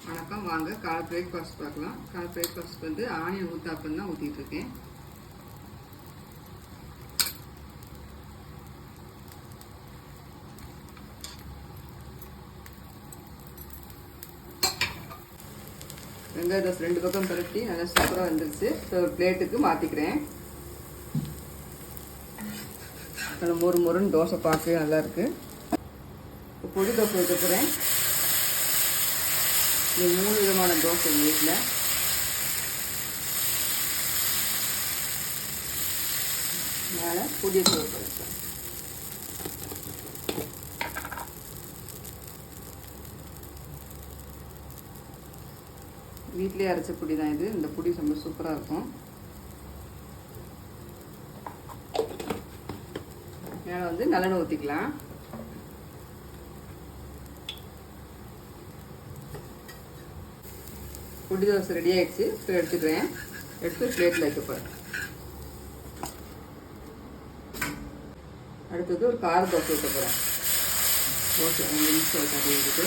வணக்கம், வாங்க காலை பிரேக்ஃபாஸ்ட் பார்க்கலாம். காலை பிரேக்ஃபாஸ்ட் வந்து ஆனியன் ஊத்தாப்பம் தான் ஊற்றிட்டு இருக்கேன். வெங்காய தோசை 2 பக்கம் பரட்டி நல்லா சூப்பராக வந்துருச்சு. இப்போ ஒரு பிளேட்டுக்கு மாற்றிக்கிறேன். நல்லா மொறுன்னு தோசை பார்க்க நல்லாயிருக்கு. இப்போ பொடி தோசை ஊற்றுக்கிறேன். இது 3 விதமான தோசை எங்கள் வீட்டில். மேலே புதிய தோசை வைப்பேன். வீட்டிலே அரைச்ச பொடி தான் இது. இந்த பொடி ரொம்ப சூப்பராக இருக்கும். மேலே வந்து நல்லெண்ணெய் ஊற்றிக்கலாம். பொடி தோசை ரெடி ஆகிடுச்சு. இப்போ எடுத்துக்கிறேன். எடுத்து பிளேட்டில் வைக்க போகிறேன். அடுத்தது ஒரு கார தோசை வைக்க போகிறேன். தோசை 5 நிமிஷம் கட்டிக்கிட்டு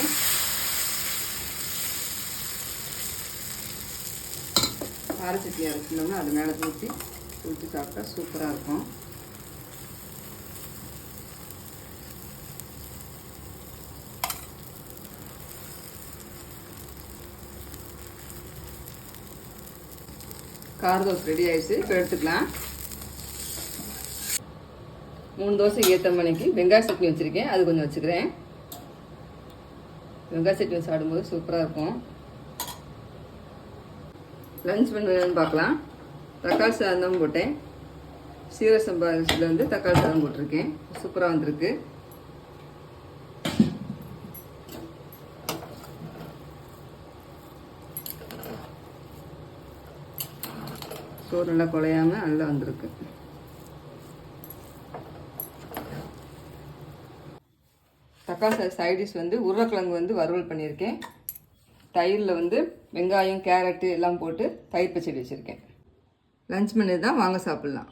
கார சட்னி அரைச்சிட்டோம்னா அது மேலே ஊற்றி சாப்பிட்டா சூப்பராக இருக்கும். கார தோசை ரெடி ஆயிடுச்சு. இப்போ எடுத்துக்கலாம். 3 தோசைக்கு ஏற்ற மணிக்கு வெங்காய சட்னி வச்சுருக்கேன். அது கொஞ்சம் வச்சுக்கிறேன். வெங்காய சட்னி சாப்பிடும்போது சூப்பராக இருக்கும். லஞ்ச் பண்ணுறதுன்னு பார்க்கலாம். தக்காளி சாதம் போட்டேன். சீரக சம்பா அரிசியில் வந்து தக்காளி சாதம் போட்டிருக்கேன். சூப்பராக வந்திருக்கு. சோறு நல்லா குழையாமல் நல்லா வந்திருக்கு. தக்காளி சைடிஷ் வந்து உருளைக்கிழங்கு வந்து வறுவல் பண்ணியிருக்கேன். தயிரில் வந்து வெங்காயம் கேரட்டு எல்லாம் போட்டு தயிர் பச்சடி வச்சுருக்கேன். லஞ்ச் மெனு தான், வாங்க சாப்பிட்லாம்.